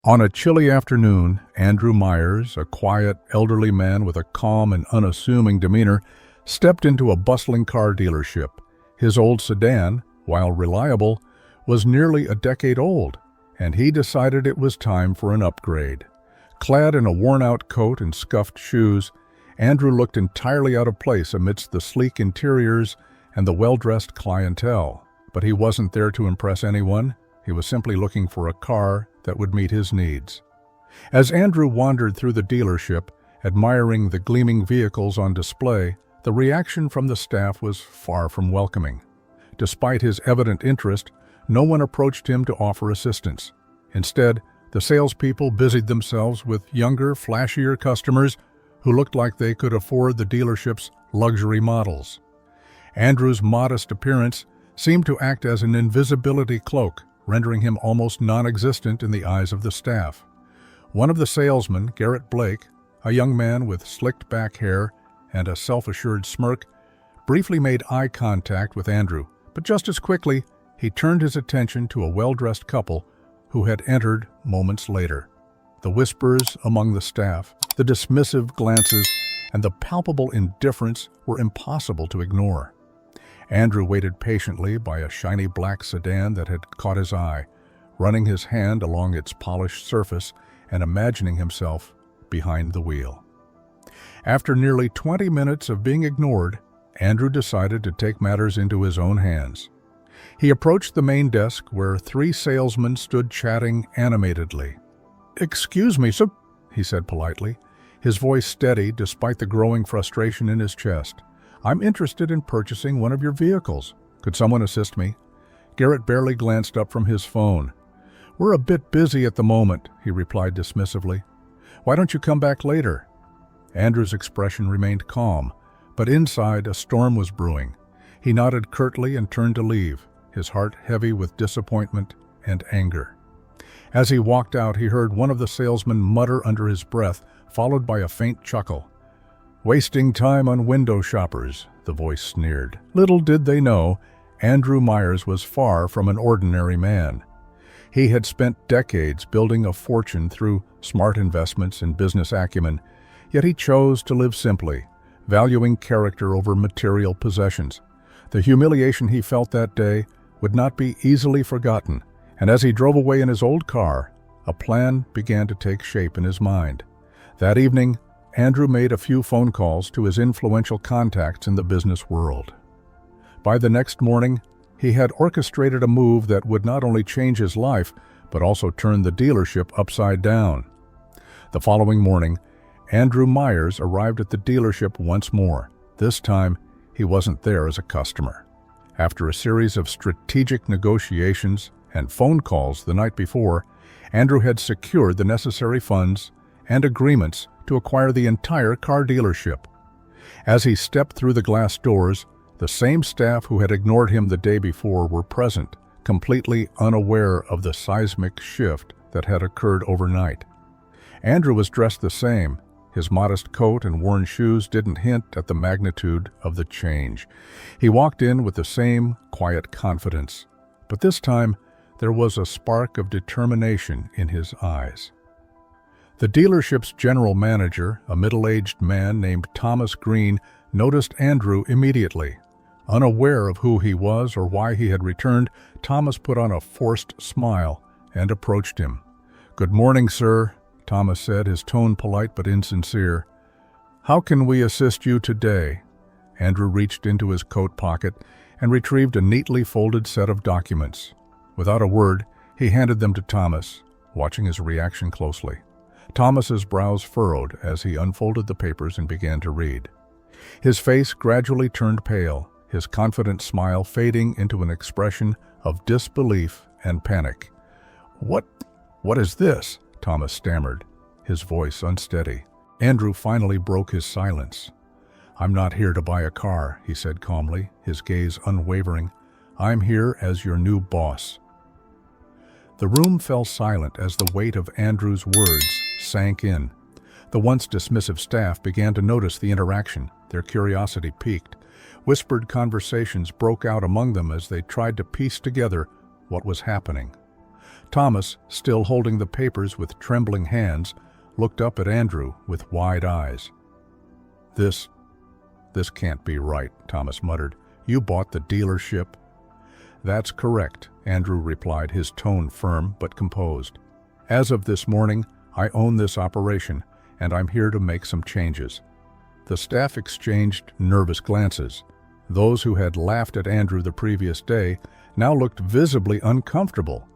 On a chilly afternoon, Andrew Myers, a quiet, elderly man with a calm and unassuming demeanor, stepped into a bustling car dealership. His old sedan, while reliable, was nearly a decade old, and he decided it was time for an upgrade. Clad in a worn-out coat and scuffed shoes, Andrew looked entirely out of place amidst the sleek interiors and the well-dressed clientele. But he wasn't there to impress anyone. He was simply looking for a car that would meet his needs. As Andrew wandered through the dealership, admiring the gleaming vehicles on display, the reaction from the staff was far from welcoming. Despite his evident interest, no one approached him to offer assistance. Instead, the salespeople busied themselves with younger, flashier customers who looked like they could afford the dealership's luxury models. Andrew's modest appearance seemed to act as an invisibility cloak, rendering him almost non-existent in the eyes of the staff. One of the salesmen, Garrett Blake, a young man with slicked back hair and a self-assured smirk, briefly made eye contact with Andrew, but just as quickly, he turned his attention to a well-dressed couple who had entered moments later. The whispers among the staff, the dismissive glances, and the palpable indifference were impossible to ignore. Andrew waited patiently by a shiny black sedan that had caught his eye, running his hand along its polished surface and imagining himself behind the wheel. After nearly 20 minutes of being ignored, Andrew decided to take matters into his own hands. He approached the main desk where 3 salesmen stood chatting animatedly. "Excuse me, sir," he said politely, his voice steady despite the growing frustration in his chest. "I'm interested in purchasing one of your vehicles. Could someone assist me?" Garrett barely glanced up from his phone. "We're a bit busy at the moment," he replied dismissively. "Why don't you come back later?" Andrew's expression remained calm, but inside a storm was brewing. He nodded curtly and turned to leave, his heart heavy with disappointment and anger. As he walked out, he heard one of the salesmen mutter under his breath, followed by a faint chuckle. "Wasting time on window shoppers," the voice sneered. Little did they know, Andrew Myers was far from an ordinary man. He had spent decades building a fortune through smart investments and business acumen, yet he chose to live simply, valuing character over material possessions. The humiliation he felt that day would not be easily forgotten, and as he drove away in his old car, a plan began to take shape in his mind. That evening, Andrew made a few phone calls to his influential contacts in the business world. By the next morning, he had orchestrated a move that would not only change his life, but also turn the dealership upside down. The following morning, Andrew Myers arrived at the dealership once more. This time, he wasn't there as a customer. After a series of strategic negotiations and phone calls the night before, Andrew had secured the necessary funds and agreements to acquire the entire car dealership. As he stepped through the glass doors, the same staff who had ignored him the day before were present, completely unaware of the seismic shift that had occurred overnight. Andrew was dressed the same. His modest coat and worn shoes didn't hint at the magnitude of the change. He walked in with the same quiet confidence, but this time there was a spark of determination in his eyes. The dealership's general manager, a middle-aged man named Thomas Green, noticed Andrew immediately. Unaware of who he was or why he had returned, Thomas put on a forced smile and approached him. "Good morning, sir," Thomas said, his tone polite but insincere. "How can we assist you today?" Andrew reached into his coat pocket and retrieved a neatly folded set of documents. Without a word, he handed them to Thomas, watching his reaction closely. Thomas's brows furrowed as he unfolded the papers and began to read. His face gradually turned pale, his confident smile fading into an expression of disbelief and panic. What is this?" Thomas stammered, his voice unsteady. Andrew finally broke his silence. "I'm not here to buy a car," he said calmly, his gaze unwavering. "I'm here as your new boss." The room fell silent as the weight of Andrew's words sank in. The once dismissive staff began to notice the interaction. Their curiosity piqued. Whispered conversations broke out among them as they tried to piece together what was happening. Thomas, still holding the papers with trembling hands, looked up at Andrew with wide eyes. This can't be right," Thomas muttered. "You bought the dealership?" "That's correct," Andrew replied, his tone firm but composed. "As of this morning, I own this operation, and I'm here to make some changes." The staff exchanged nervous glances. Those who had laughed at Andrew the previous day now looked visibly uncomfortable.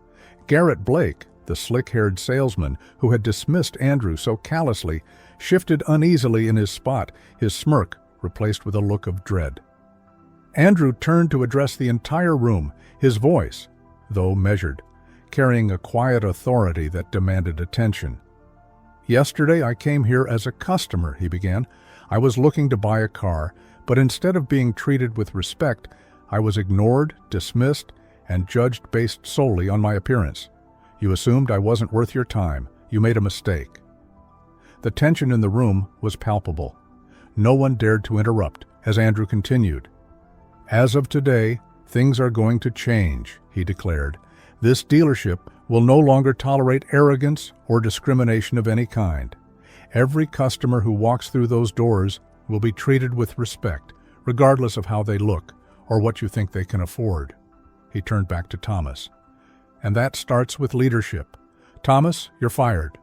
Garrett Blake, the slick-haired salesman who had dismissed Andrew so callously, shifted uneasily in his spot, his smirk replaced with a look of dread. Andrew turned to address the entire room, his voice, though measured, carrying a quiet authority that demanded attention. "Yesterday I came here as a customer," he began. "I was looking to buy a car, but instead of being treated with respect, I was ignored, dismissed, and judged based solely on my appearance. You assumed I wasn't worth your time. You made a mistake." The tension in the room was palpable. No one dared to interrupt as Andrew continued. "As of today, things are going to change," he declared. "This dealership will no longer tolerate arrogance or discrimination of any kind. Every customer who walks through those doors will be treated with respect, regardless of how they look or what you think they can afford." He turned back to Thomas. "And that starts with leadership. Thomas, you're fired."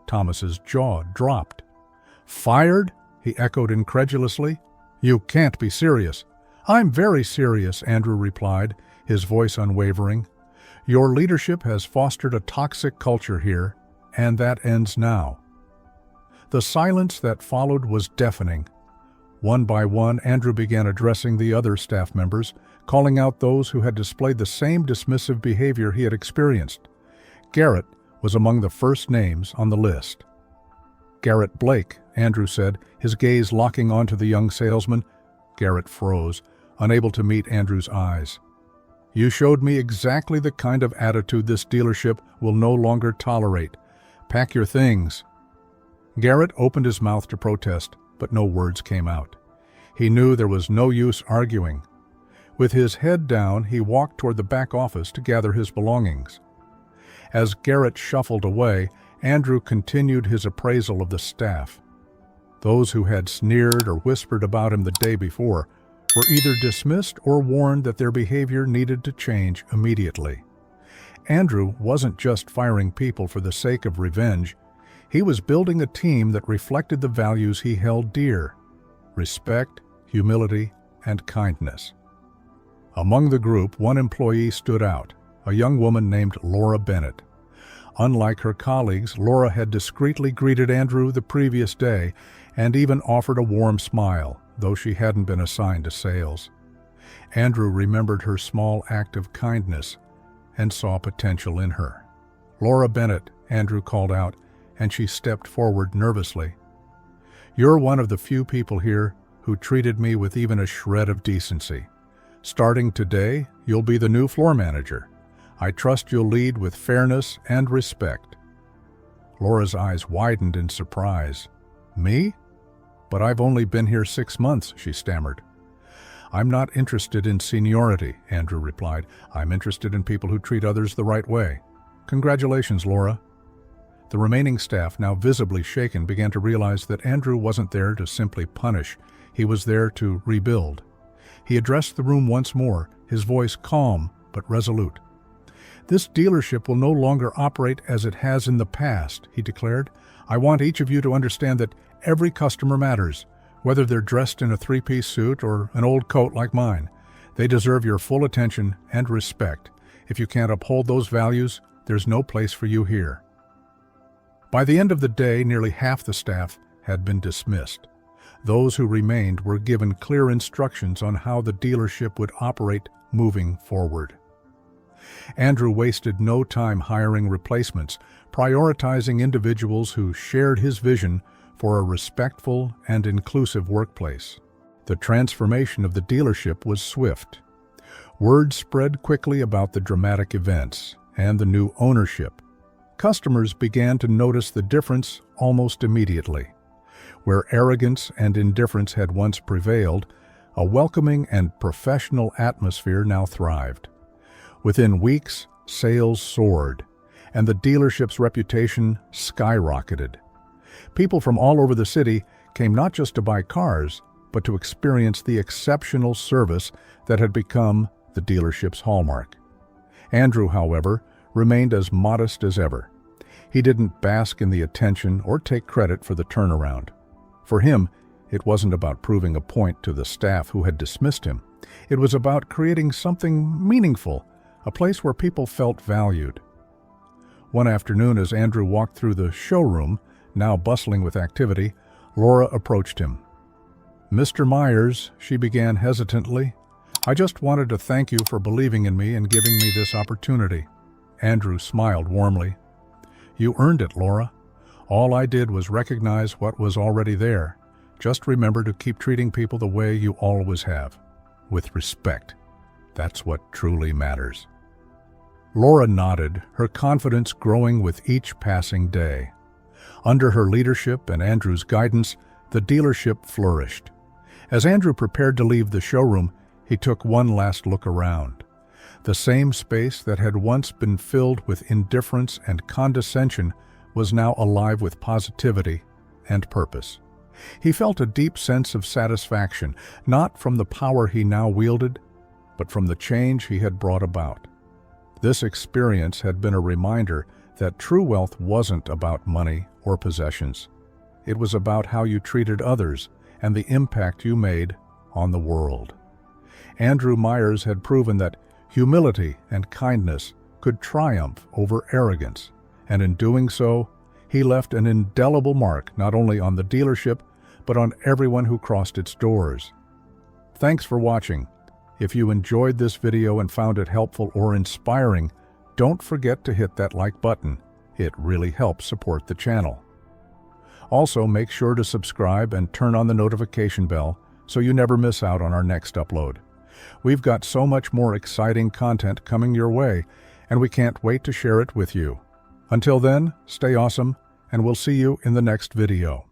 Thomas's jaw dropped. "Fired?" he echoed incredulously. "You can't be serious." "I'm very serious," Andrew replied, his voice unwavering. "Your leadership has fostered a toxic culture here, and that ends now." The silence that followed was deafening. One by one, Andrew began addressing the other staff members, calling out those who had displayed the same dismissive behavior he had experienced. Garrett was among the first names on the list. "Garrett Blake," Andrew said, his gaze locking onto the young salesman. Garrett froze, unable to meet Andrew's eyes. "You showed me exactly the kind of attitude this dealership will no longer tolerate. Pack your things." Garrett opened his mouth to protest, but no words came out. He knew there was no use arguing. With his head down, he walked toward the back office to gather his belongings. As Garrett shuffled away, Andrew continued his appraisal of the staff. Those who had sneered or whispered about him the day before were either dismissed or warned that their behavior needed to change immediately. Andrew wasn't just firing people for the sake of revenge. He was building a team that reflected the values he held dear: respect, humility, and kindness. Among the group, one employee stood out, a young woman named Laura Bennett. Unlike her colleagues, Laura had discreetly greeted Andrew the previous day and even offered a warm smile, though she hadn't been assigned to sales. Andrew remembered her small act of kindness and saw potential in her. "Laura Bennett," Andrew called out, and she stepped forward nervously. "You're one of the few people here who treated me with even a shred of decency. Starting today, you'll be the new floor manager. I trust you'll lead with fairness and respect." Laura's eyes widened in surprise. "Me? But I've only been here 6 months," she stammered. "I'm not interested in seniority," Andrew replied. "I'm interested in people who treat others the right way. Congratulations, Laura." The remaining staff, now visibly shaken, began to realize that Andrew wasn't there to simply punish. He was there to rebuild. He addressed the room once more, his voice calm but resolute. "This dealership will no longer operate as it has in the past," he declared. "I want each of you to understand that every customer matters, whether they're dressed in a three-piece suit or an old coat like mine. They deserve your full attention and respect. If you can't uphold those values, there's no place for you here." By the end of the day, nearly half the staff had been dismissed. Those who remained were given clear instructions on how the dealership would operate moving forward. Andrew wasted no time hiring replacements, prioritizing individuals who shared his vision for a respectful and inclusive workplace. The transformation of the dealership was swift. Word spread quickly about the dramatic events and the new ownership. Customers began to notice the difference almost immediately. Where arrogance and indifference had once prevailed, a welcoming and professional atmosphere now thrived. Within weeks, sales soared, and the dealership's reputation skyrocketed. People from all over the city came not just to buy cars, but to experience the exceptional service that had become the dealership's hallmark. Andrew, however, remained as modest as ever. He didn't bask in the attention or take credit for the turnaround. For him, it wasn't about proving a point to the staff who had dismissed him. It was about creating something meaningful, a place where people felt valued. One afternoon, as Andrew walked through the showroom, now bustling with activity, Laura approached him. "Mr. Myers," she began hesitantly, "I just wanted to thank you for believing in me and giving me this opportunity." Andrew smiled warmly. "You earned it, Laura. All I did was recognize what was already there. Just remember to keep treating people the way you always have, with respect. That's what truly matters." Laura nodded, her confidence growing with each passing day. Under her leadership and Andrew's guidance, the dealership flourished. As Andrew prepared to leave the showroom, he took one last look around. The same space that had once been filled with indifference and condescension was now alive with positivity and purpose. He felt a deep sense of satisfaction, not from the power he now wielded, but from the change he had brought about. This experience had been a reminder that true wealth wasn't about money or possessions. It was about how you treated others and the impact you made on the world. Andrew Myers had proven that humility and kindness could triumph over arrogance, and in doing so, he left an indelible mark not only on the dealership, but on everyone who crossed its doors. Thanks for watching. If you enjoyed this video and found it helpful or inspiring, don't forget to hit that like button. It really helps support the channel. Also, make sure to subscribe and turn on the notification bell so you never miss out on our next upload. We've got so much more exciting content coming your way, and we can't wait to share it with you. Until then, stay awesome, and we'll see you in the next video.